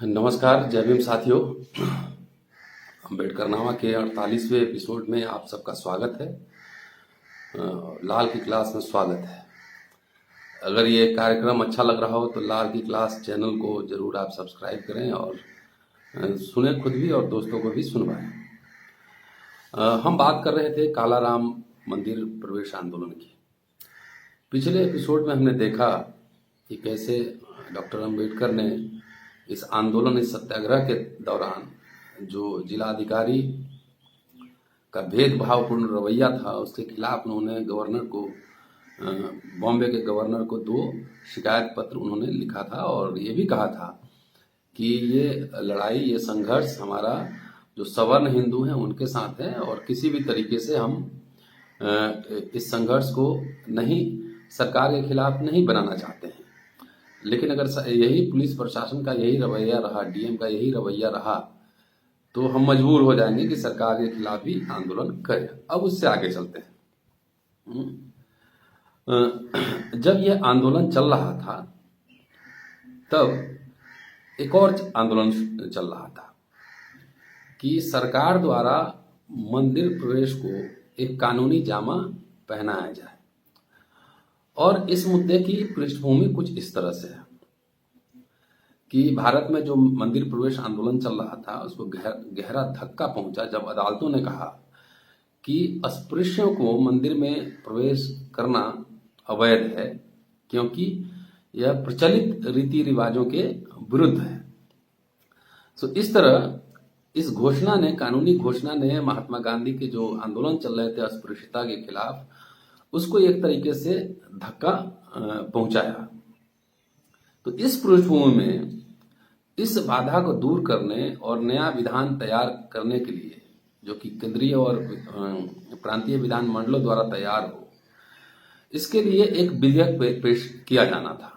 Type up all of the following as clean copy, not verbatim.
नमस्कार, जय भीम साथियों। अम्बेडकर नामा के 48वें एपिसोड में आप सबका स्वागत है। लाल की क्लास में स्वागत है। अगर ये कार्यक्रम अच्छा लग रहा हो तो लाल की क्लास चैनल को जरूर आप सब्सक्राइब करें और सुने खुद भी और दोस्तों को भी सुनवाएं। हम बात कर रहे थे कालाराम मंदिर प्रवेश आंदोलन की। पिछले एपिसोड में हमने देखा कि कैसे डॉक्टर अम्बेडकर ने इस आंदोलन, इस सत्याग्रह के दौरान जो जिलाधिकारी का भेदभावपूर्ण रवैया था उसके खिलाफ उन्होंने गवर्नर को, बॉम्बे के गवर्नर को 2 शिकायत पत्र उन्होंने लिखा था और ये भी कहा था कि ये लड़ाई, ये संघर्ष हमारा जो सवर्ण हिंदू हैं उनके साथ है और किसी भी तरीके से हम इस संघर्ष को नहीं, सरकार के खिलाफ नहीं बनाना चाहते हैं। लेकिन अगर यही पुलिस प्रशासन का यही रवैया रहा, डीएम का यही रवैया रहा, तो हम मजबूर हो जाएंगे कि सरकार के खिलाफ भी आंदोलन करें। अब उससे आगे चलते हैं। जब यह आंदोलन चल रहा था तब एक और आंदोलन चल रहा था कि सरकार द्वारा मंदिर प्रवेश को एक कानूनी जामा पहनाया जाए। और इस मुद्दे की पृष्ठभूमि कुछ इस तरह से है कि भारत में जो मंदिर प्रवेश आंदोलन चल रहा था उसको गहरा धक्का पहुंचा जब अदालतों ने कहा कि अस्पृश्यों को मंदिर में प्रवेश करना अवैध है क्योंकि यह प्रचलित रीति रिवाजों के विरुद्ध है। तो इस तरह इस घोषणा ने, कानूनी घोषणा ने महात्मा गांधी के जो आंदोलन चल रहे थे अस्पृश्यता के खिलाफ, उसको एक तरीके से धक्का पहुंचाया। तो इस पृष्ठभूमि में इस बाधा को दूर करने और नया विधान तैयार करने के लिए, जो कि केंद्रीय और प्रांतीय विधान मंडलों द्वारा तैयार हो, इसके लिए एक विधेयक पेश किया जाना था।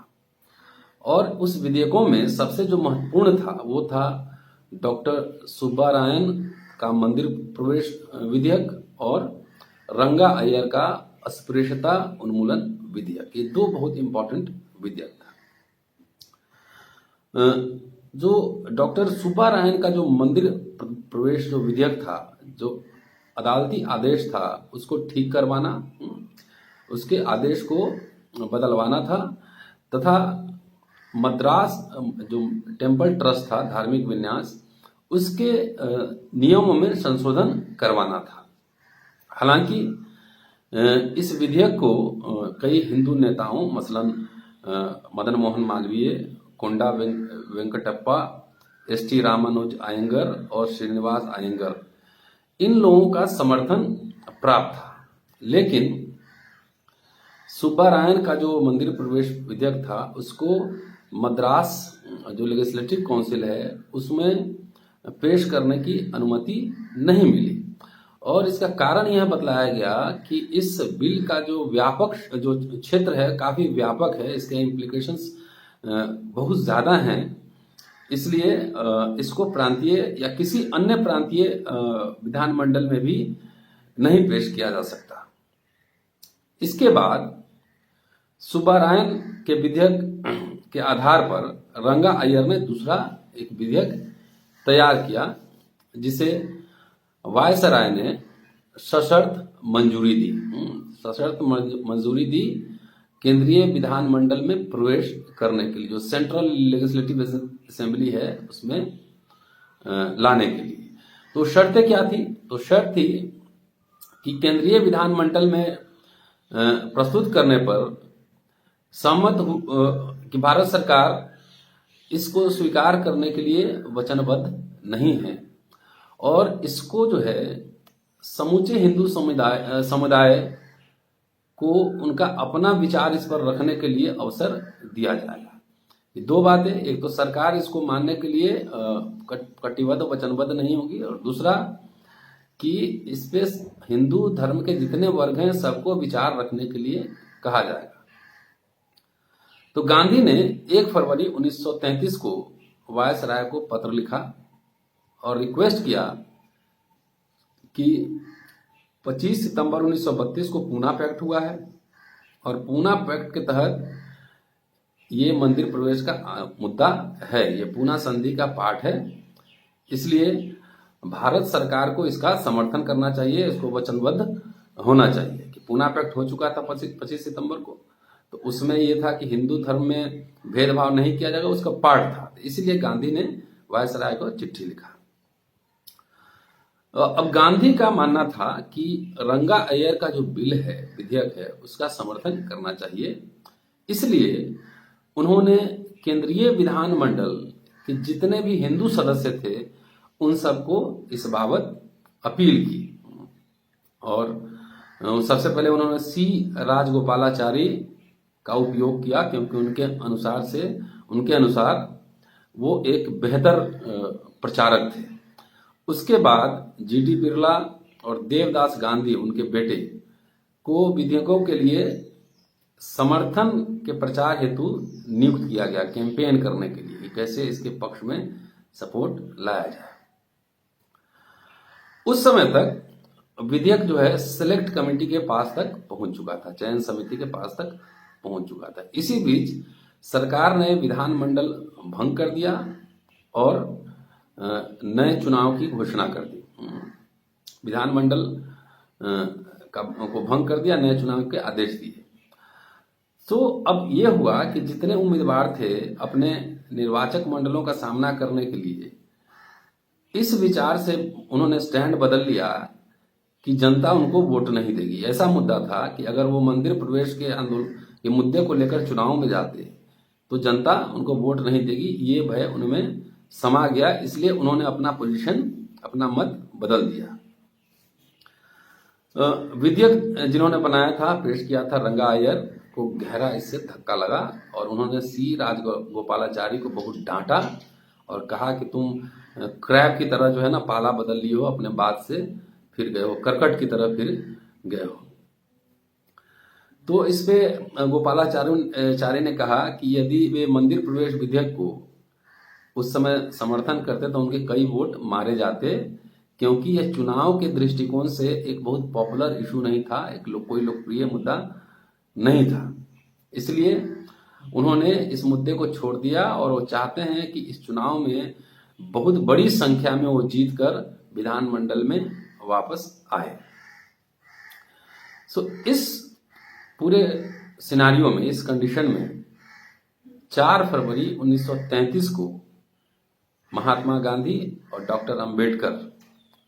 और उस विधेयकों में सबसे जो महत्वपूर्ण था वो था डॉक्टर सुब्बारायन का मंदिर प्रवेश विधेयक और रंगा अय्यर का अस्पृश्यता उन्मूलन विधेयक। ये 2 बहुत इंपॉर्टेंट विधेयक था। जो डॉक्टर सुब्बारायन का जो मंदिर प्रवेश जो विधेयक था, जो अदालती आदेश था, उसको ठीक करवाना, उसके आदेश को बदलवाना था तथा मद्रास जो टेम्पल ट्रस्ट था, धार्मिक विन्यास, उसके नियमों में संशोधन करवाना था। हालांकि इस विधेयक को कई हिंदू नेताओं, मसलन मदन मोहन मालवीय, कोंडा वेंकटप्पा, एस.टी. रामानुज अयंगर और श्रीनिवास अयंगर, इन लोगों का समर्थन प्राप्त था। लेकिन सुब्बारायन का जो मंदिर प्रवेश विधेयक था उसको मद्रास जो लेजिस्लेटिव काउंसिल है उसमें पेश करने की अनुमति नहीं मिली। और इसका कारण यह बतलाया गया कि इस बिल का जो व्यापक जो क्षेत्र है काफी व्यापक है, इसके इम्प्लीकेशंस बहुत ज्यादा हैं, इसलिए इसको प्रांतीय या किसी अन्य प्रांतीय विधानमंडल में भी नहीं पेश किया जा सकता। इसके बाद सुब्बारायन के विधेयक के आधार पर रंगा अय्यर ने दूसरा एक विधेयक तैयार किया जिसे वायसराय ने सशर्त मंजूरी दी। सशर्त मंजूरी दी केंद्रीय विधानमंडल में प्रवेश करने के लिए, जो सेंट्रल लेजिस्लेटिव असेंबली है उसमें लाने के लिए। तो शर्तें क्या थी? तो शर्त थी कि केंद्रीय विधानमंडल में प्रस्तुत करने पर सहमत कि भारत सरकार इसको स्वीकार करने के लिए वचनबद्ध नहीं है और इसको जो है समूचे हिंदू समुदाय को उनका अपना विचार इस पर रखने के लिए अवसर दिया जाएगा। ये 2 बातें, एक तो सरकार इसको मानने के लिए कटिबद्ध, वचनबद्ध नहीं होगी, और दूसरा कि इस पे हिंदू धर्म के जितने वर्ग हैं सबको विचार रखने के लिए कहा जाएगा। तो गांधी ने 1 फरवरी 1933 को वायसराय को पत्र लिखा और रिक्वेस्ट किया कि 25 सितंबर 1932 को पूना पैक्ट हुआ है और पूना पैक्ट के तहत ये मंदिर प्रवेश का मुद्दा है, ये पूना संधि का पार्ट है। इसलिए भारत सरकार को इसका समर्थन करना चाहिए, इसको वचनबद्ध होना चाहिए। कि पूना पैक्ट हो चुका था 25 सितंबर को, तो उसमें यह था कि हिंदू धर्म में भेदभाव नहीं किया जाएगा, उसका पार्ट था। इसलिए गांधी ने वायसराय को चिट्ठी लिखा। अब गांधी का मानना था कि रंगा अय्यर का जो बिल है, विधेयक है, उसका समर्थन करना चाहिए। इसलिए उन्होंने केंद्रीय विधानमंडल के जितने भी हिंदू सदस्य थे उन सबको इस बाबत अपील की। और सबसे पहले उन्होंने सी राजगोपालाचारी का उपयोग किया, क्योंकि उनके अनुसार वो एक बेहतर प्रचारक थे। उसके बाद जीडी बिरला और देवदास गांधी, उनके बेटे, को विधेयकों के लिए समर्थन के प्रचार हेतु नियुक्त किया गया, कैंपेन करने के लिए कैसे इसके पक्ष में सपोर्ट लाया जाए। उस समय तक विधेयक जो है सेलेक्ट कमेटी के पास तक पहुंच चुका था, चयन समिति के पास तक पहुंच चुका था। इसी बीच सरकार ने विधानमंडल भंग कर दिया और नए चुनाव की घोषणा कर दी। विधानमंडल को भंग कर दिया, नए चुनाव के आदेश दिए। तो अब यह हुआ कि जितने उम्मीदवार थे अपने निर्वाचक मंडलों का सामना करने के लिए, इस विचार से उन्होंने स्टैंड बदल लिया कि जनता उनको वोट नहीं देगी। ऐसा मुद्दा था कि अगर वो मंदिर प्रवेश के आंदोलन के मुद्दे को लेकर चुनाव में जाते तो जनता उनको वोट नहीं देगी, ये भय उनमें समा गया। इसलिए उन्होंने अपना मत बदल दिया। विधेयक जिन्होंने बनाया था, पेश किया था, रंगा अय्यर को गहरा इससे धक्का लगा और उन्होंने सी राजगोपालाचारी को बहुत डांटा और कहा कि तुम क्रैब की तरह जो है ना पाला बदल लिए हो, अपने बात से फिर गए हो, करकट की तरह फिर गए हो। तो इस पे गोपालाचारी ने कहा कि यदि वे मंदिर प्रवेश विधेयक को उस समय समर्थन करते तो उनके कई वोट मारे जाते, क्योंकि यह चुनाव के दृष्टिकोण से एक बहुत पॉपुलर इशू नहीं था, कोई लोकप्रिय मुद्दा नहीं था। इसलिए उन्होंने इस मुद्दे को छोड़ दिया और वो चाहते हैं कि इस चुनाव में बहुत बड़ी संख्या में वो जीतकर विधानमंडल में वापस आए। इस पूरे सिनारियो में, इस कंडीशन में 4 फरवरी 1933 को महात्मा गांधी और डॉक्टर अंबेडकर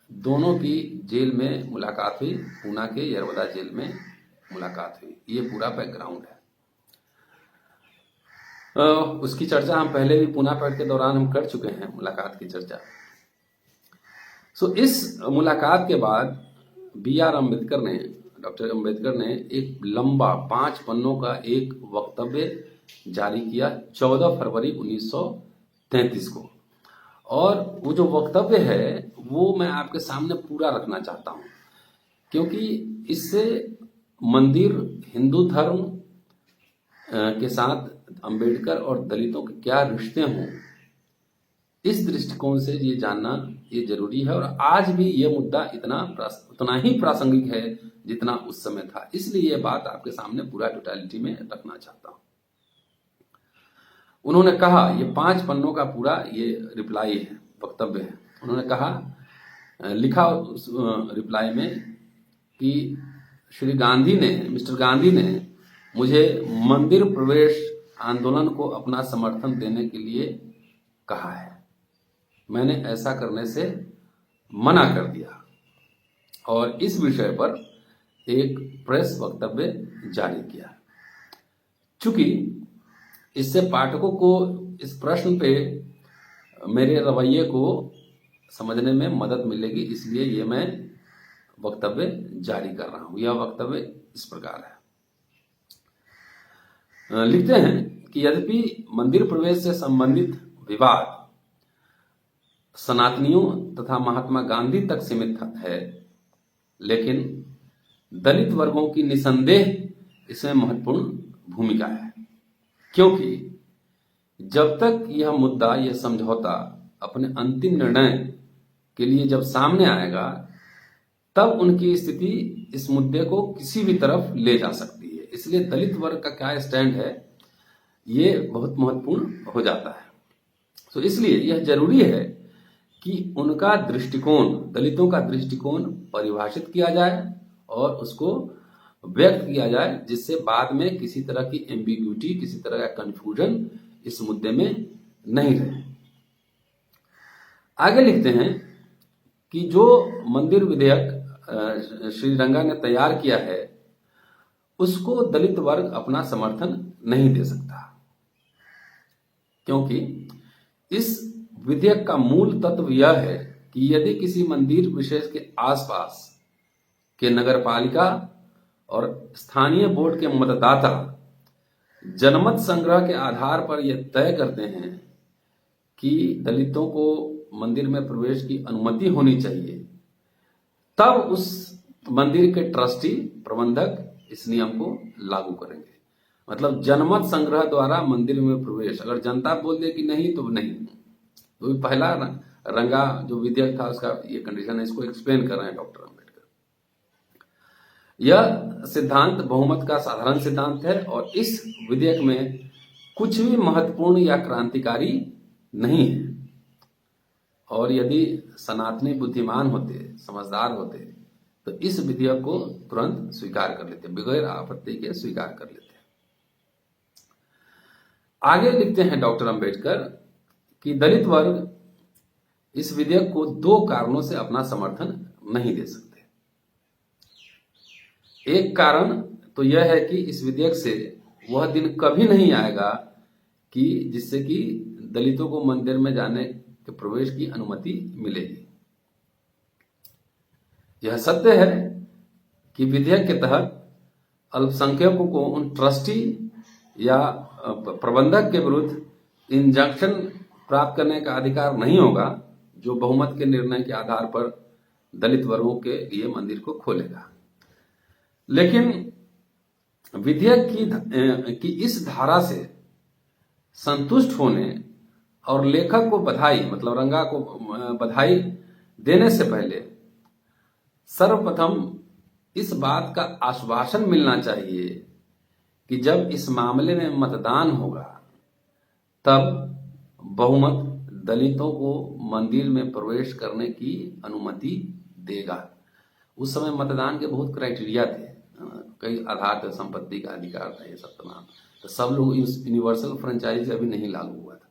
दोनों की जेल में मुलाकात हुई, पूना के यरवदा जेल में मुलाकात हुई। ये पूरा बैकग्राउंड है। उसकी चर्चा हम पहले भी पूना पैक्ट के दौरान हम कर चुके हैं, मुलाकात की चर्चा। इस मुलाकात के बाद डॉक्टर अम्बेडकर ने एक लंबा 5 पन्नों का एक वक्तव्य जारी किया 14 फरवरी 1933 को। और वो जो वक्तव्य है वो मैं आपके सामने पूरा रखना चाहता हूं, क्योंकि इससे मंदिर, हिंदू धर्म के साथ अंबेडकर और दलितों के क्या रिश्ते हों, इस दृष्टिकोण से ये जानना ये जरूरी है। और आज भी ये मुद्दा उतना ही प्रासंगिक है जितना उस समय था। इसलिए ये बात आपके सामने पूरा टोटलिटी में रखना चाहता हूं। उन्होंने कहा, ये 5 पन्नों का पूरा ये रिप्लाई है, वक्तव्य है। उन्होंने कहा, लिखा उस रिप्लाई में कि मिस्टर गांधी ने मुझे मंदिर प्रवेश आंदोलन को अपना समर्थन देने के लिए कहा है। मैंने ऐसा करने से मना कर दिया और इस विषय पर एक प्रेस वक्तव्य जारी किया। चूंकि इससे पाठकों को इस प्रश्न पे मेरे रवैये को समझने में मदद मिलेगी, इसलिए ये मैं वक्तव्य जारी कर रहा हूं। यह वक्तव्य इस प्रकार है। लिखते हैं कि यद्यपि मंदिर प्रवेश से संबंधित विवाद सनातनियों तथा महात्मा गांधी तक सीमित है, लेकिन दलित वर्गों की निसंदेह इसमें महत्वपूर्ण भूमिका है, क्योंकि जब तक यह मुद्दा, यह समझौता अपने अंतिम निर्णय के लिए जब सामने आएगा, तब उनकी स्थिति इस मुद्दे को किसी भी तरफ ले जा सकती है। इसलिए दलित वर्ग का क्या स्टैंड है ये बहुत महत्वपूर्ण हो जाता है। तो इसलिए यह जरूरी है कि उनका दृष्टिकोण, दलितों का दृष्टिकोण परिभाषित किया जाए और उसको व्यक्त किया जाए, जिससे बाद में किसी तरह की एम्बिग्यूटी, किसी तरह का कंफ्यूजन इस मुद्दे में नहीं रहे। आगे लिखते हैं कि जो मंदिर विधेयक श्री रंगा ने तैयार किया है उसको दलित वर्ग अपना समर्थन नहीं दे सकता, क्योंकि इस विधेयक का मूल तत्व यह है कि यदि किसी मंदिर विशेष के आसपास के नगरपालिका और स्थानीय बोर्ड के मतदाता जनमत संग्रह के आधार पर यह तय करते हैं कि दलितों को मंदिर में प्रवेश की अनुमति होनी चाहिए, तब उस मंदिर के ट्रस्टी, प्रबंधक इस नियम को लागू करेंगे। मतलब जनमत संग्रह द्वारा मंदिर में प्रवेश, अगर जनता बोल दे कि नहीं तो नहीं। तो पहला रंगा जो विधेयक था उसका ये कंडीशन है, इसको एक्सप्लेन कर रहे हैं डॉक्टर अम्बेडकर। यह सिद्धांत बहुमत का साधारण सिद्धांत है और इस विधेयक में कुछ भी महत्वपूर्ण या क्रांतिकारी नहीं है। और यदि सनातनी बुद्धिमान होते, समझदार होते, तो इस विधेयक को तुरंत स्वीकार कर लेते, बगैर आपत्ति के स्वीकार कर लेते। आगे लिखते हैं डॉक्टर अंबेडकर कि दलित वर्ग इस विधेयक को 2 कारणों से अपना समर्थन नहीं दे सकते। एक कारण तो यह है कि इस विधेयक से वह दिन कभी नहीं आएगा कि जिससे कि दलितों को मंदिर में जाने के प्रवेश की अनुमति मिलेगी। यह सत्य है कि विधेयक के तहत अल्पसंख्यकों को उन ट्रस्टी या प्रबंधक के विरुद्ध इंजंक्शन प्राप्त करने का अधिकार नहीं होगा, जो बहुमत के निर्णय के आधार पर दलित वर्गों के लिए मंदिर को खोलेगा। लेकिन विधेयक की इस धारा से संतुष्ट होने और लेखक को बधाई, मतलब रंगा को बधाई देने से पहले सर्वप्रथम इस बात का आश्वासन मिलना चाहिए कि जब इस मामले में मतदान होगा तब बहुमत दलितों को मंदिर में प्रवेश करने की अनुमति देगा। उस समय मतदान के बहुत क्राइटेरिया थे, कई आधार थे, संपत्ति का अधिकार था, ये सब तमाम। तो सब लोग यूनिवर्सल फ्रेंचाइज अभी नहीं लागू हुआ था।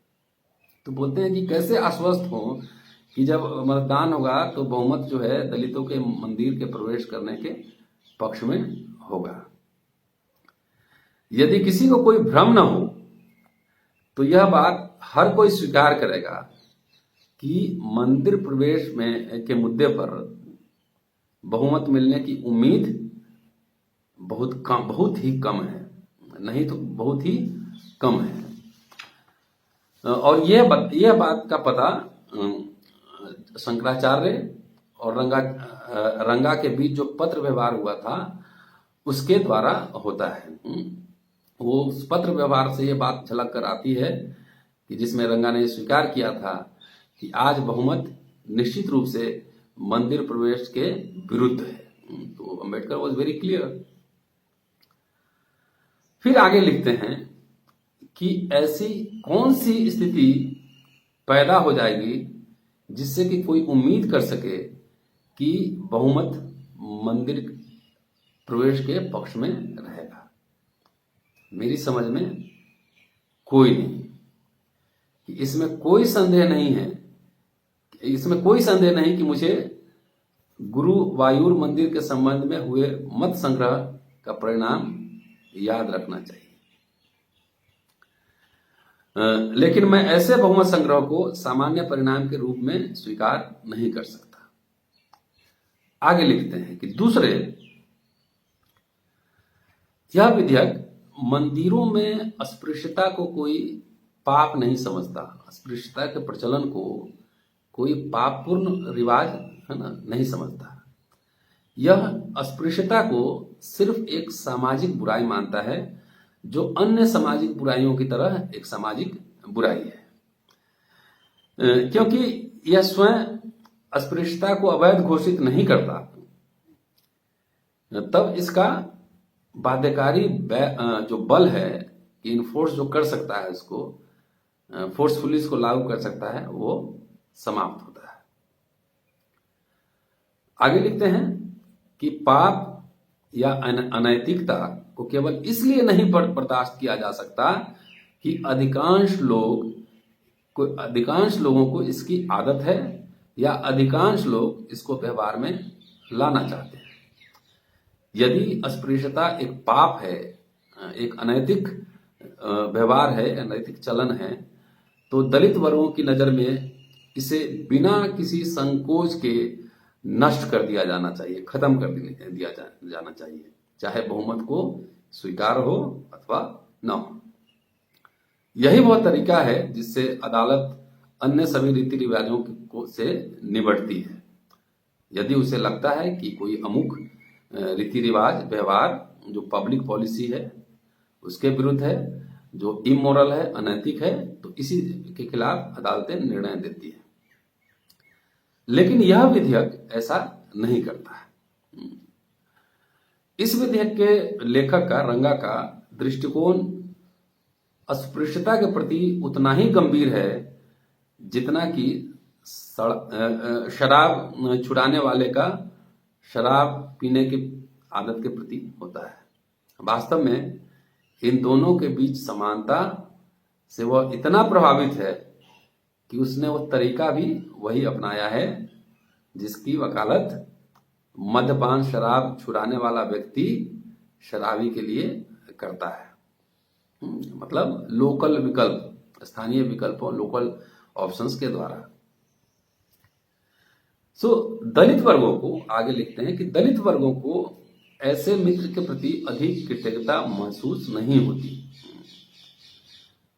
तो बोलते हैं कि कैसे आश्वस्त हो कि जब मतदान होगा तो बहुमत जो है दलितों के मंदिर के प्रवेश करने के पक्ष में होगा। यदि किसी को कोई भ्रम न हो तो यह बात हर कोई स्वीकार करेगा कि मंदिर प्रवेश में के मुद्दे पर बहुमत मिलने की उम्मीद बहुत ही कम है, नहीं तो बहुत ही कम है। और यह बात का पता शंकराचार्य और रंगा के बीच जो पत्र व्यवहार हुआ था उसके द्वारा होता है। वो उस पत्र व्यवहार से ये बात झलक कर आती है कि जिसमें रंगा ने स्वीकार किया था कि आज बहुमत निश्चित रूप से मंदिर प्रवेश के विरुद्ध है। तो अंबेडकर वॉज वेरी क्लियर। फिर आगे लिखते हैं कि ऐसी कौन सी स्थिति पैदा हो जाएगी जिससे कि कोई उम्मीद कर सके कि बहुमत मंदिर प्रवेश के पक्ष में रहेगा। मेरी समझ में कोई नहीं, कि इसमें कोई संदेह नहीं कि मुझे गुरुवायूर मंदिर के संबंध में हुए मत संग्रह का परिणाम याद रखना चाहिए। लेकिन मैं ऐसे बहुमत संग्रह को सामान्य परिणाम के रूप में स्वीकार नहीं कर सकता। आगे लिखते हैं कि दूसरे, यह विधेयक मंदिरों में अस्पृश्यता को कोई पाप नहीं समझता। अस्पृश्यता के प्रचलन को कोई पापपूर्ण रिवाज है ना नहीं समझता। यह अस्पृश्यता को सिर्फ एक सामाजिक बुराई मानता है, जो अन्य सामाजिक बुराइयों की तरह एक सामाजिक बुराई है। क्योंकि यह स्वयं अस्पृश्यता को अवैध घोषित नहीं करता, तब इसका बाध्यकारी जो बल है कि इन्फोर्स जो कर सकता है उसको, फोर्सफुली इसको लागू कर सकता है, वो समाप्त होता है। आगे लिखते हैं कि पाप या अनैतिकता को केवल इसलिए नहीं बर्दाश्त किया जा सकता कि अधिकांश लोगों को इसकी आदत है या अधिकांश लोग इसको व्यवहार में लाना चाहते हैं। यदि अस्पृश्यता एक पाप है, एक अनैतिक व्यवहार है, अनैतिक चलन है, तो दलित वर्गों की नजर में इसे बिना किसी संकोच के नष्ट कर दिया जाना चाहिए, खत्म कर दिया जाना चाहिए, चाहे बहुमत को स्वीकार हो अथवा न हो। यही वह तरीका है जिससे अदालत अन्य सभी रीति रिवाजों से निपटती है। यदि उसे लगता है कि कोई अमुक रीति रिवाज व्यवहार जो पब्लिक पॉलिसी है उसके विरुद्ध है, जो इमोरल है, अनैतिक है, तो इसी के खिलाफ अदालतें निर्णय देती है। लेकिन यह विधेयक ऐसा नहीं करता है। इस विधेयक के लेखक का, रंगा का दृष्टिकोण अस्पृश्यता के प्रति उतना ही गंभीर है जितना कि शराब छुड़ाने वाले का शराब पीने की आदत के प्रति होता है। वास्तव में इन दोनों के बीच समानता से वह इतना प्रभावित है कि उसने वो तरीका भी वही अपनाया है जिसकी वकालत मद्यपान शराब छुड़ाने वाला व्यक्ति शराबी के लिए करता है। मतलब लोकल विकल्प, स्थानीय विकल्पों, लोकल ऑप्शंस के द्वारा। दलित वर्गों को, आगे लिखते हैं कि दलित वर्गों को ऐसे मित्र के प्रति अधिक कृतज्ञता महसूस नहीं होती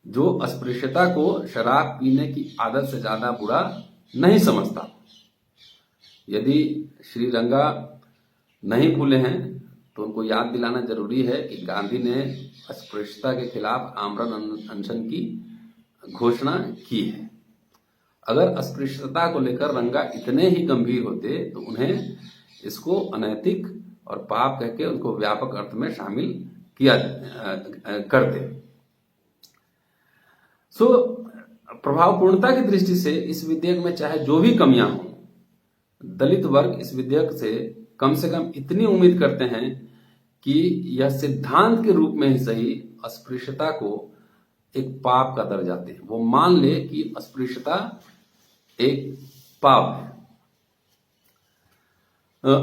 जो अस्पृश्यता को शराब पीने की आदत से ज्यादा बुरा नहीं समझता। यदि श्री रंगा नहीं भूले हैं तो उनको याद दिलाना जरूरी है कि गांधी ने अस्पृश्यता के खिलाफ आमरण अनशन की घोषणा की है। अगर अस्पृश्यता को लेकर रंगा इतने ही गंभीर होते तो उन्हें इसको अनैतिक और पाप कहकर उनको व्यापक अर्थ में शामिल किया करते। प्रभावपूर्णता की दृष्टि से इस विधेयक में चाहे जो भी कमियां हों, दलित वर्ग इस विधेयक से कम इतनी उम्मीद करते हैं कि यह सिद्धांत के रूप में ही सही अस्पृश्यता को एक पाप का दर्जा दे। वो मान ले कि अस्पृश्यता एक पाप है।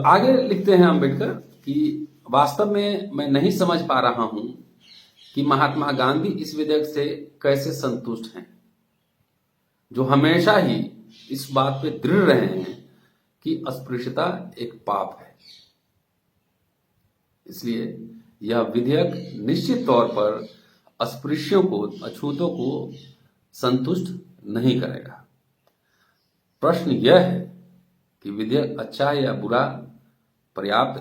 आगे लिखते हैं अम्बेडकर कि वास्तव में मैं नहीं समझ पा रहा हूं कि महात्मा गांधी इस विधेयक से कैसे संतुष्ट हैं, जो हमेशा ही इस बात पे दृढ़ रहे हैं कि अस्पृश्यता एक पाप है। इसलिए यह विधेयक निश्चित तौर पर अस्पृश्यों को, अछूतों को संतुष्ट नहीं करेगा। प्रश्न यह है कि विधेयक अच्छा है या बुरा, पर्याप्त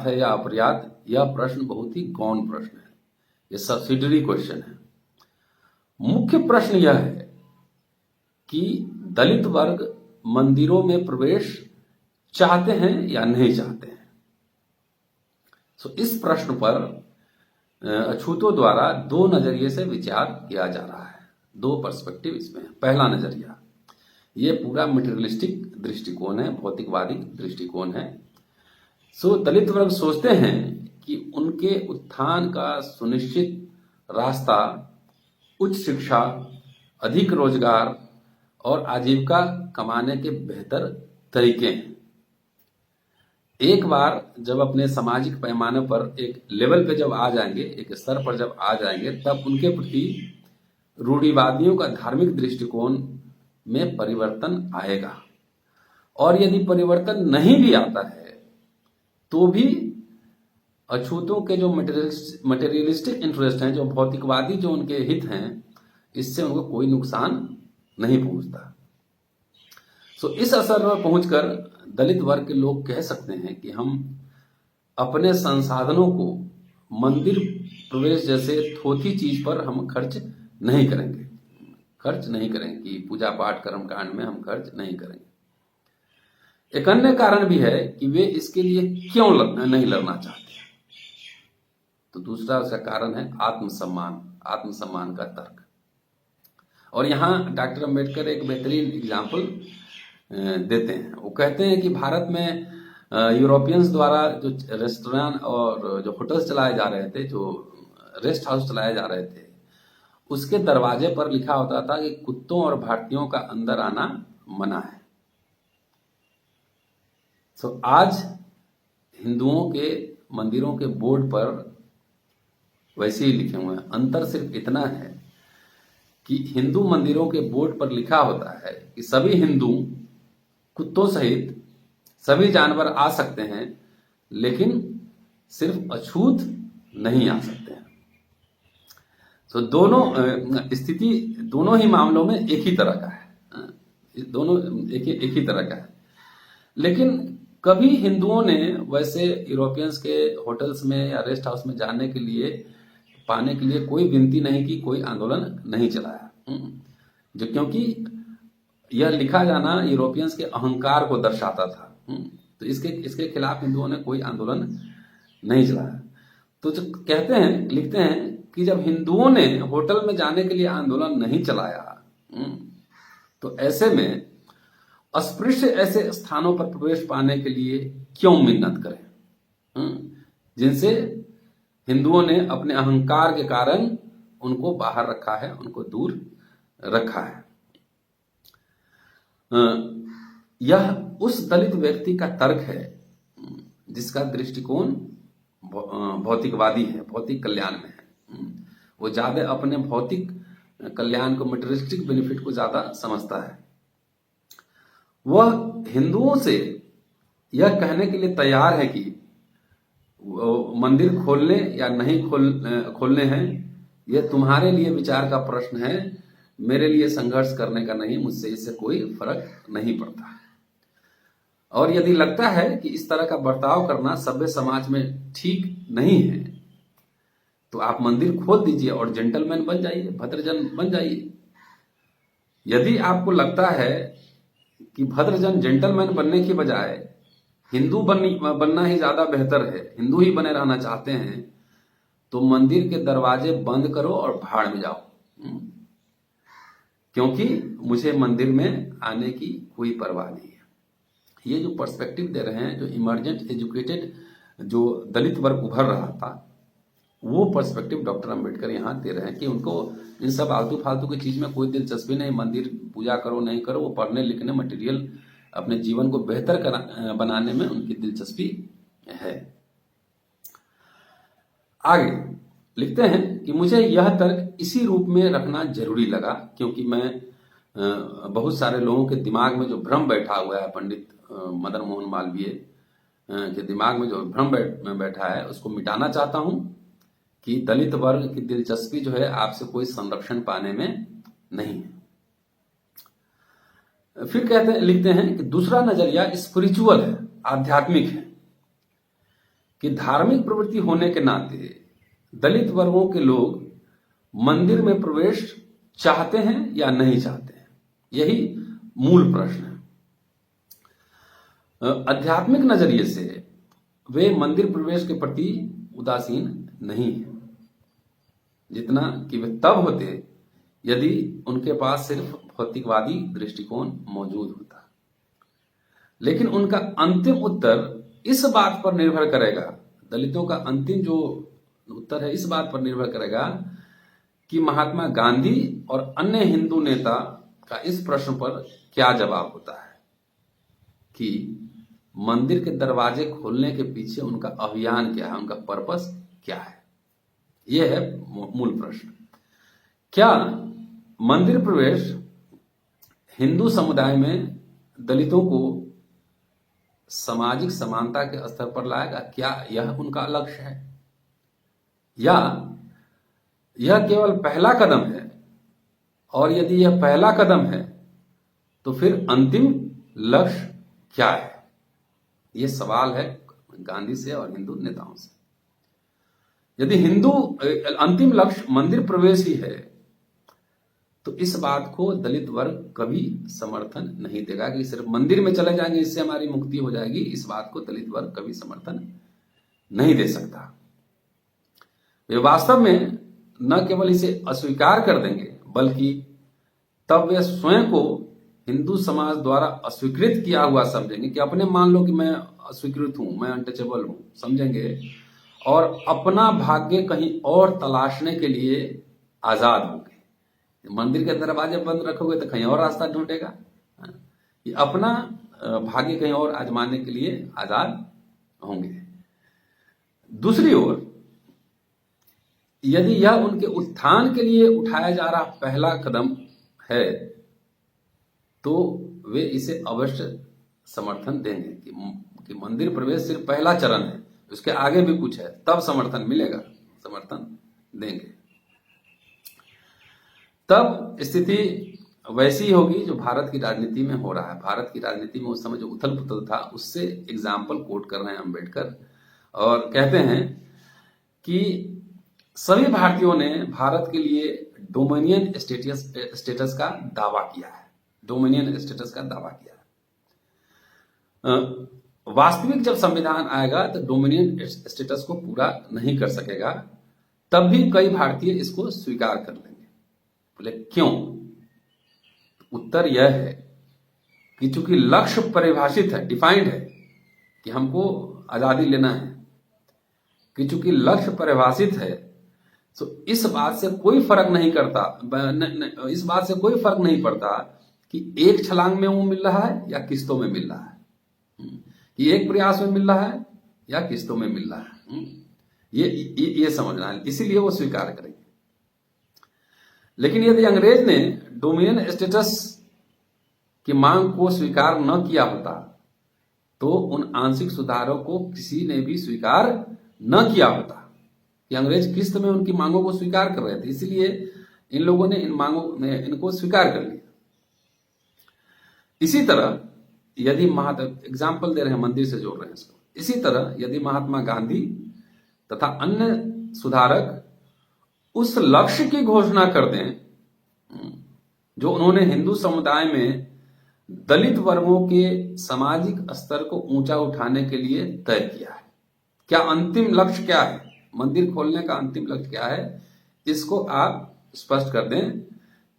है या अपर्याप्त, यह प्रश्न बहुत ही गौण प्रश्न है। यह सब्सिडरी क्वेश्चन है। मुख्य प्रश्न यह है कि दलित वर्ग मंदिरों में प्रवेश चाहते हैं या नहीं चाहते हैं। इस प्रश्न पर अछूतों द्वारा दो नजरिए से विचार किया जा रहा है। दो पर्सपेक्टिव इसमें है। पहला नजरिया, ये पूरा मटेरियलिस्टिक दृष्टिकोण है, भौतिकवादी दृष्टिकोण है। दलित वर्ग सोचते हैं कि उनके उत्थान का सुनिश्चित रास्ता उच्च शिक्षा, अधिक रोजगार और आजीविका कमाने के बेहतर तरीके हैं। एक बार जब अपने सामाजिक पैमाने पर एक लेवल पे जब आ जाएंगे, एक स्तर पर जब आ जाएंगे, तब उनके प्रति रूढ़िवादियों का धार्मिक दृष्टिकोण में परिवर्तन आएगा। और यदि परिवर्तन नहीं भी आता है तो भी अछूतों के जो मटेरियलिस्टिक इंटरेस्ट हैं, जो भौतिकवादी जो उनके हित हैं, इससे उनको कोई नुकसान नहीं पहुंचता। इस असर पर पहुंचकर दलित वर्ग के लोग कह सकते हैं कि हम अपने संसाधनों को मंदिर प्रवेश जैसे थोथी चीज पर हम खर्च नहीं करेंगे कि पूजा पाठ कर्म कांड में हम खर्च नहीं करेंगे। एक अन्य कारण भी है कि वे इसके लिए क्यों नहीं लड़ना चाहते। तो दूसरा उसका कारण है आत्मसम्मान, आत्मसम्मान का तर्क। और यहाँ डॉक्टर अम्बेडकर एक बेहतरीन एग्जाम्पल देते हैं। वो कहते हैं कि भारत में यूरोपियंस द्वारा जो रेस्टोरेंट और जो होटल्स चलाए जा रहे थे, जो रेस्ट हाउस चलाए जा रहे थे, उसके दरवाजे पर लिखा होता था कि कुत्तों और भारतीयों का अंदर आना मना है। तो आज हिंदुओं के मंदिरों के बोर्ड पर वैसे ही लिखे हुए हैं। अंतर सिर्फ इतना है कि हिंदू मंदिरों के बोर्ड पर लिखा होता है कि सभी हिंदू कुत्तों सहित सभी जानवर आ सकते हैं, लेकिन सिर्फ अछूत नहीं आ सकते हैं। तो दोनों स्थिति दोनों ही मामलों में एक ही तरह का है, दोनों एक ही तरह का है। लेकिन कभी हिंदुओं ने वैसे यूरोपियंस के होटल्स में या रेस्ट हाउस में जाने के लिए पाने के लिए कोई विनती नहीं की, कोई आंदोलन नहीं चलाया, जो क्योंकि यह लिखा जाना यूरोपियंस के अहंकार को दर्शाता था। तो इसके खिलाफ हिंदुओं ने कोई आंदोलन नहीं चलाया। तो जो कहते हैं, लिखते हैं कि जब हिंदुओं ने होटल में जाने के लिए आंदोलन नहीं चलाया, तो ऐसे में अस्पृश्य ऐसे स्थानों पर प्रवेश पाने के लिए क्यों मिन्नत करें, जिनसे हिंदुओं ने अपने अहंकार के कारण उनको बाहर रखा है, उनको दूर रखा है। यह उस दलित व्यक्ति का तर्क है जिसका दृष्टिकोण भौतिकवादी है, भौतिक कल्याण में है। वो ज्यादा अपने भौतिक कल्याण को, मटेरियलिस्टिक बेनिफिट को ज्यादा समझता है। वह हिंदुओं से यह कहने के लिए तैयार है कि मंदिर खोलने या नहीं खोलने हैं, यह तुम्हारे लिए विचार का प्रश्न है, मेरे लिए संघर्ष करने का नहीं, मुझसे इससे कोई फर्क नहीं पड़ता। और यदि लगता है कि इस तरह का बर्ताव करना सभ्य समाज में ठीक नहीं है, तो आप मंदिर खोल दीजिए और जेंटलमैन बन जाइए, भद्रजन बन जाइए। यदि आपको लगता है कि भद्रजन जेंटलमैन बनने की बजाय हिंदू बनना ही ज्यादा बेहतर है, हिंदू ही बने रहना चाहते हैं, तो मंदिर के दरवाजे बंद करो और भाड़ में जाओ, क्योंकि मुझे मंदिर में आने की कोई परवाह नहीं है। ये जो पर्सपेक्टिव दे रहे हैं, जो इमर्जेंट एजुकेटेड जो दलित वर्ग उभर रहा था, वो पर्सपेक्टिव डॉक्टर अंबेडकर यहाँ दे रहे हैं कि उनको इन सब आलतू फालतू की चीज में कोई दिलचस्पी नहीं। मंदिर पूजा करो नहीं करो, वो पढ़ने लिखने, मटेरियल अपने जीवन को बेहतर बनाने में उनकी दिलचस्पी है। आगे लिखते हैं कि मुझे यह तर्क इसी रूप में रखना जरूरी लगा, क्योंकि मैं बहुत सारे लोगों के दिमाग में जो भ्रम बैठा हुआ है, पंडित मदन मोहन मालवीय के दिमाग में जो भ्रम बैठा है, उसको मिटाना चाहता हूं कि दलित वर्ग की दिलचस्पी जो है आपसे कोई संरक्षण पाने में नहीं है। फिर लिखते हैं कि दूसरा नजरिया स्पिरिचुअल है, आध्यात्मिक है, कि धार्मिक प्रवृत्ति होने के नाते दलित वर्गों के लोग मंदिर में प्रवेश चाहते हैं या नहीं चाहते हैं, यही मूल प्रश्न है। आध्यात्मिक नजरिए से वे मंदिर प्रवेश के प्रति उदासीन नहीं है, जितना कि वे तब होते यदि उनके पास सिर्फ भौतिकवादी दृष्टिकोण मौजूद होता। लेकिन उनका अंतिम उत्तर इस बात पर निर्भर करेगा, दलितों का अंतिम जो उत्तर है इस बात पर निर्भर करेगा कि महात्मा गांधी और अन्य हिंदू नेता का इस प्रश्न पर क्या जवाब होता है कि मंदिर के दरवाजे खोलने के पीछे उनका अभियान क्या है, उनका पर्पस क्या है। यह है मूल प्रश्न। क्या मंदिर प्रवेश हिंदू समुदाय में दलितों को सामाजिक समानता के स्तर पर लाएगा? क्या यह उनका लक्ष्य है, या यह केवल पहला कदम है? और यदि यह पहला कदम है तो फिर अंतिम लक्ष्य क्या है? यह सवाल है गांधी से और हिंदू नेताओं से। यदि अंतिम लक्ष्य मंदिर प्रवेश ही है, तो इस बात को दलित वर्ग कभी समर्थन नहीं देगा कि सिर्फ मंदिर में चले जाएंगे इससे हमारी मुक्ति हो जाएगी। इस बात को दलित वर्ग कभी समर्थन नहीं दे सकता। वे वास्तव में न केवल इसे अस्वीकार कर देंगे, बल्कि तब वे स्वयं को हिंदू समाज द्वारा अस्वीकृत किया हुआ समझेंगे, कि अपने मान लो कि मैं अस्वीकृत हूं, मैं अनटचेबल हूं समझेंगे, और अपना भाग्य कहीं और तलाशने के लिए आजाद होंगे। मंदिर के दरवाजे बंद रखोगे तो कहीं और रास्ता ढूंढेगा। ये अपना भाग्य कहीं और आजमाने के लिए आजाद होंगे। दूसरी ओर यदि यह उनके उत्थान के लिए उठाया जा रहा पहला कदम है, तो वे इसे अवश्य समर्थन देंगे कि मंदिर प्रवेश सिर्फ पहला चरण है, उसके आगे भी कुछ है, तब समर्थन मिलेगा, समर्थन देंगे। तब स्थिति वैसी होगी जो भारत की राजनीति में हो रहा है। भारत की राजनीति में उस समय जो उथल पुथल था, उससे एग्जाम्पल कोट कर रहे हैं अम्बेडकर, और कहते हैं कि सभी भारतीयों ने भारत के लिए डोमिनियन स्टेटस का दावा किया है, डोमिनियन स्टेटस का दावा किया है। वास्तविक जब संविधान आएगा तो डोमिनियन स्टेटस को पूरा नहीं कर सकेगा, तब भी कई भारतीय इसको स्वीकार कर लेंगे। बोले क्यों? उत्तर यह है कि चूंकि लक्ष्य परिभाषित है, डिफाइंड है कि हमको आजादी लेना है, कि चूंकि लक्ष्य परिभाषित है, तो इस बात से कोई फर्क नहीं करता, इस बात से कोई फर्क नहीं पड़ता कि एक छलांग में वो मिल रहा है या किस्तों में मिल रहा है, कि एक प्रयास में मिल रहा है या किस्तों में मिल रहा है। ये समझना है, इसीलिए वो स्वीकार करेंगे। लेकिन यदि अंग्रेज ने डोमिनियन स्टेटस की मांग को स्वीकार न किया होता, तो उन आंशिक सुधारों को किसी ने भी स्वीकार न किया होता, कि अंग्रेज किस्त में उनकी मांगों को स्वीकार कर रहे थे, इसलिए इन लोगों ने इनको स्वीकार कर लिया। इसी तरह यदि एग्जाम्पल दे रहे हैं, मंदिर से जोड़ रहे हैं इसको, इसी तरह यदि महात्मा गांधी तथा अन्य सुधारक उस लक्ष्य की घोषणा कर दें जो उन्होंने हिंदू समुदाय में दलित वर्गों के सामाजिक स्तर को ऊंचा उठाने के लिए तय किया है, क्या अंतिम लक्ष्य क्या है, मंदिर खोलने का अंतिम लक्ष्य क्या है, इसको आप स्पष्ट कर दें,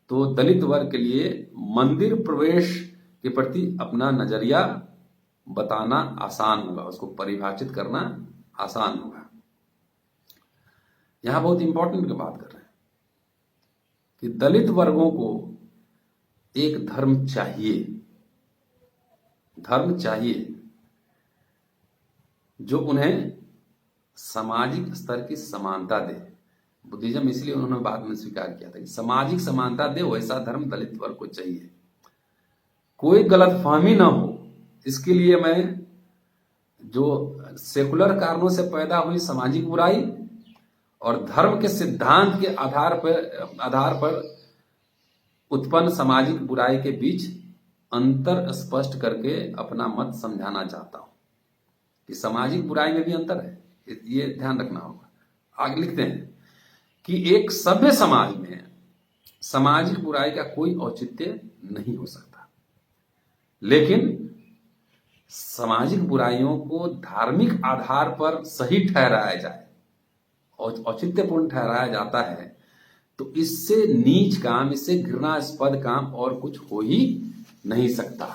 तो दलित वर्ग के लिए मंदिर प्रवेश के प्रति अपना नजरिया बताना आसान होगा, उसको परिभाषित करना आसान होगा। यहां बहुत इंपॉर्टेंट की बात कर रहे हैं कि दलित वर्गों को एक धर्म चाहिए, धर्म चाहिए जो उन्हें सामाजिक स्तर की समानता दे। बुद्धिज्म इसलिए उन्होंने बाद में स्वीकार किया था कि सामाजिक समानता दे, वैसा धर्म दलित वर्ग को चाहिए। कोई गलतफहमी ना हो, इसके लिए मैं जो सेकुलर कारणों से पैदा हुई सामाजिक बुराई और धर्म के सिद्धांत के आधार पर उत्पन्न सामाजिक बुराई के बीच अंतर स्पष्ट करके अपना मत समझाना चाहता हूं कि सामाजिक बुराई में भी अंतर है, ये ध्यान रखना होगा। आगे लिखते हैं कि एक सभ्य समाज में सामाजिक बुराई का कोई औचित्य नहीं हो सकता, लेकिन सामाजिक बुराइयों को धार्मिक आधार पर सही ठहराया जाए, औचित्यपूर्ण ठहराया जाता है, तो इससे नीच काम, इससे घृणास्पद काम और कुछ हो ही नहीं सकता।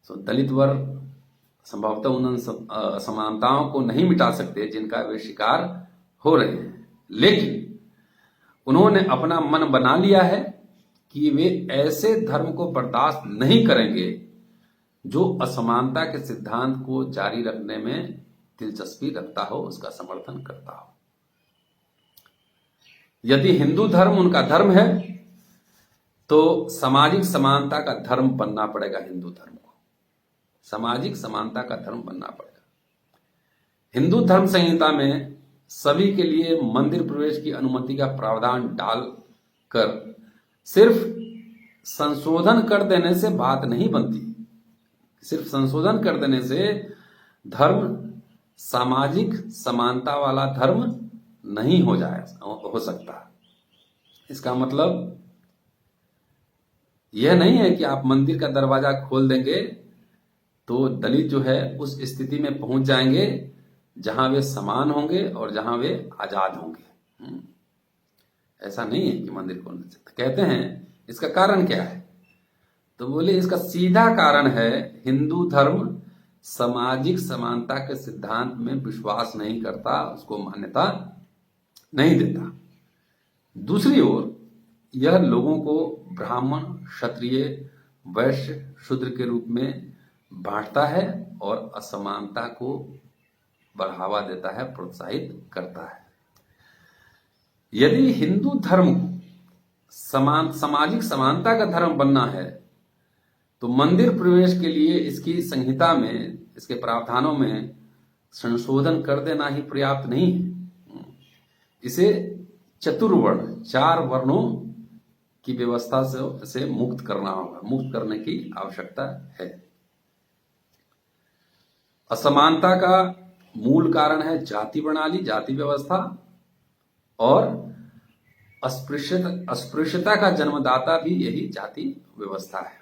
तो दलित वर्ग संभवतः उन समानताओं को नहीं मिटा सकते जिनका वे शिकार हो रहे हैं, लेकिन उन्होंने अपना मन बना लिया है कि वे ऐसे धर्म को बर्दाश्त नहीं करेंगे जो असमानता के सिद्धांत को जारी रखने में दिलचस्पी रखता हो, उसका समर्थन करता हो। यदि हिंदू धर्म उनका धर्म है, तो सामाजिक समानता का धर्म बनना पड़ेगा हिंदू धर्म को, सामाजिक समानता का धर्म बनना पड़ेगा। हिंदू धर्म संहिता में सभी के लिए मंदिर प्रवेश की अनुमति का प्रावधान डालकर सिर्फ संशोधन कर देने से बात नहीं बनती, सिर्फ संशोधन कर देने से धर्म सामाजिक समानता वाला धर्म नहीं हो सकता। इसका मतलब यह नहीं है कि आप मंदिर का दरवाजा खोल देंगे तो दलित जो है उस स्थिति में पहुंच जाएंगे जहां वे समान होंगे और जहां वे आजाद होंगे। ऐसा नहीं है कि मंदिर को नहीं सकते। कहते हैं इसका कारण क्या है, तो बोले इसका सीधा कारण है हिंदू धर्म सामाजिक समानता के सिद्धांत में विश्वास नहीं करता, उसको मान्यता नहीं देता। दूसरी ओर यह लोगों को ब्राह्मण, क्षत्रिय, वैश्य, शूद्र के रूप में बांटता है और असमानता को बढ़ावा देता है, प्रोत्साहित करता है। यदि हिंदू धर्म को सामाजिक समानता का धर्म बनना है तो मंदिर प्रवेश के लिए इसकी संहिता में, इसके प्रावधानों में संशोधन कर देना ही पर्याप्त नहीं है। इसे चतुर्वर्ण, 4 वर्णों की व्यवस्था से मुक्त करना होगा, मुक्त करने की आवश्यकता है। असमानता का मूल कारण है जाति प्रणाली, जाति व्यवस्था, और अस्पृश्यता का जन्मदाता भी यही जाति व्यवस्था है,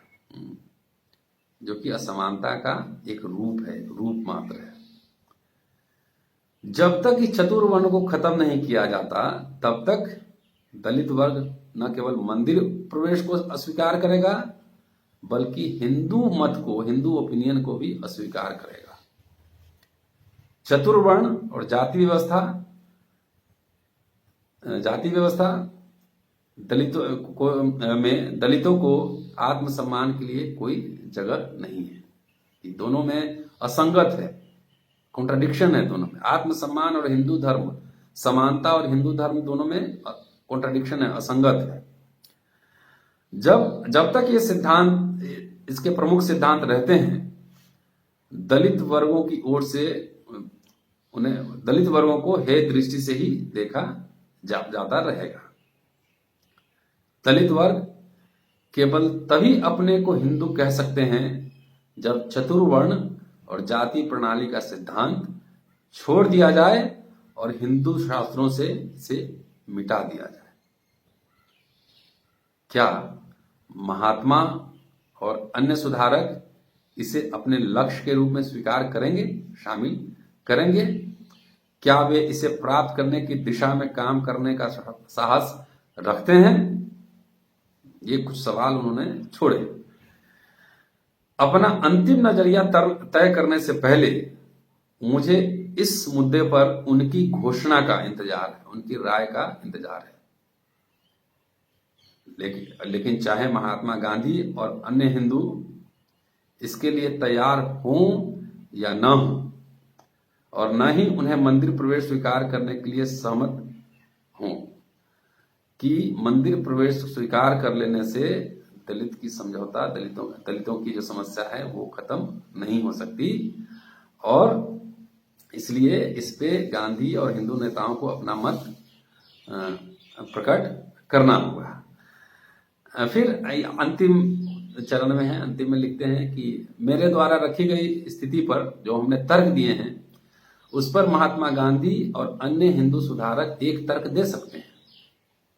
जो कि असमानता का एक रूप है, रूप मात्र है। जब तक इस चतुर्वर्ण को खत्म नहीं किया जाता तब तक दलित वर्ग न केवल मंदिर प्रवेश को अस्वीकार करेगा बल्कि हिंदू मत को, हिंदू ओपिनियन को भी अस्वीकार करेगा। चतुर्वर्ण और जाति व्यवस्था दलितों को आत्मसम्मान के लिए कोई जगह नहीं है। ये दोनों में असंगत है, कॉन्ट्राडिक्शन है दोनों में। आत्मसम्मान और हिंदू धर्म, समानता और हिंदू धर्म दोनों में कॉन्ट्राडिक्शन है, असंगत है। जब तक ये सिद्धांत, इसके प्रमुख सिद्धांत रहते हैं, दलित वर्गों की ओर से उन्हें, दलित वर्गों को हे दृष्टि से ही देखा जाता रहेगा। दलित वर्ग केवल तभी अपने को हिंदू कह सकते हैं जब चतुर्वर्ण और जाति प्रणाली का सिद्धांत छोड़ दिया जाए और हिंदू शास्त्रों से इसे मिटा दिया जाए। क्या महात्मा और अन्य सुधारक इसे अपने लक्ष्य के रूप में स्वीकार करेंगे, शामिल करेंगे? क्या वे इसे प्राप्त करने की दिशा में काम करने का साहस रखते हैं? ये कुछ सवाल उन्होंने छोड़े। अपना अंतिम नजरिया तय करने से पहले मुझे इस मुद्दे पर उनकी घोषणा का इंतजार है, उनकी राय का इंतजार है। लेकिन चाहे महात्मा गांधी और अन्य हिंदू इसके लिए तैयार हों या न हों, और न ही उन्हें मंदिर प्रवेश स्वीकार करने के लिए सहमत हों, कि मंदिर प्रवेश स्वीकार कर लेने से दलित की समझौता, दलितों की जो समस्या है वो खत्म नहीं हो सकती, और इसलिए इस पे गांधी और हिंदू नेताओं को अपना मत प्रकट करना होगा। फिर अंतिम चरण में है, अंतिम में लिखते हैं कि मेरे द्वारा रखी गई स्थिति पर जो हमने तर्क दिए हैं उस पर महात्मा गांधी और अन्य हिंदू सुधारक एक तर्क दे सकते हैं।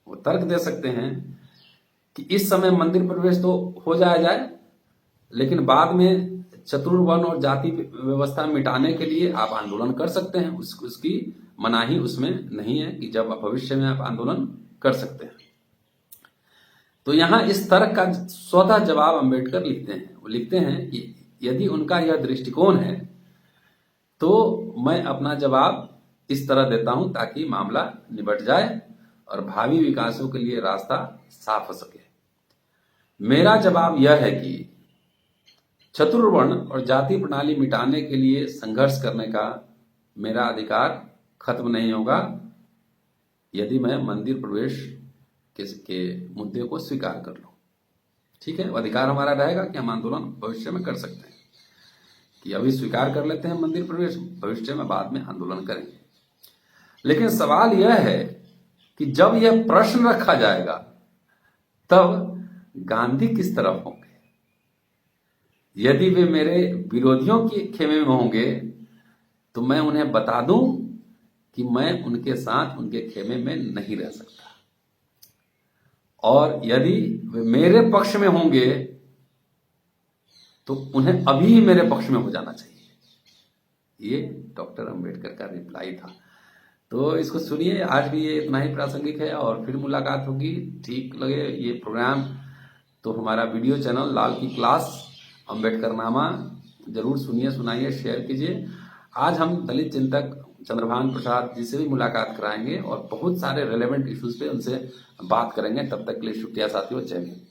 वो तर्क दे सकते हैं कि इस समय मंदिर प्रवेश तो हो जाए, लेकिन बाद में चतुर्वर्ण और जाति व्यवस्था मिटाने के लिए आप आंदोलन कर सकते हैं। उसकी मनाही उसमें नहीं है कि जब भविष्य में आप आंदोलन कर सकते हैं। तो यहां इस तर्क का स्वतः जवाब अंबेडकर लिखते हैं। वो लिखते हैं कि यदि उनका यह दृष्टिकोण है तो मैं अपना जवाब इस तरह देता हूं ताकि मामला निबट जाए और भावी विकासों के लिए रास्ता साफ हो सके। मेरा जवाब यह है कि चतुर्वर्ण और जाति प्रणाली मिटाने के लिए संघर्ष करने का मेरा अधिकार खत्म नहीं होगा यदि मैं मंदिर प्रवेश के मुद्दे को स्वीकार कर लूं। ठीक है, अधिकार हमारा रहेगा कि हम आंदोलन भविष्य में कर सकते हैं, कि अभी स्वीकार कर लेते हैं मंदिर प्रवेश, भविष्य में बाद में आंदोलन करेंगे। लेकिन सवाल यह है कि जब यह प्रश्न रखा जाएगा तब गांधी किस तरफ होंगे? यदि वे मेरे विरोधियों के खेमे में होंगे तो मैं उन्हें बता दूं कि मैं उनके साथ उनके खेमे में नहीं रह सकता, और यदि वे मेरे पक्ष में होंगे तो उन्हें अभी ही मेरे पक्ष में हो जाना चाहिए। ये डॉक्टर अंबेडकर का रिप्लाई था। तो इसको सुनिए, आज भी ये इतना ही प्रासंगिक है और फिर मुलाकात होगी। ठीक लगे ये प्रोग्राम तो हमारा वीडियो चैनल लाल की क्लास अंबेडकर नामा जरूर सुनिए, सुनाइए, शेयर कीजिए। आज हम दलित चिंतक चंद्रभान प्रसाद जी से भी मुलाकात कराएंगे और बहुत सारे रेलेवेंट इश्यूज पे उनसे बात करेंगे। तब तक के लिए शुक्रिया साथियों, जय हिंद।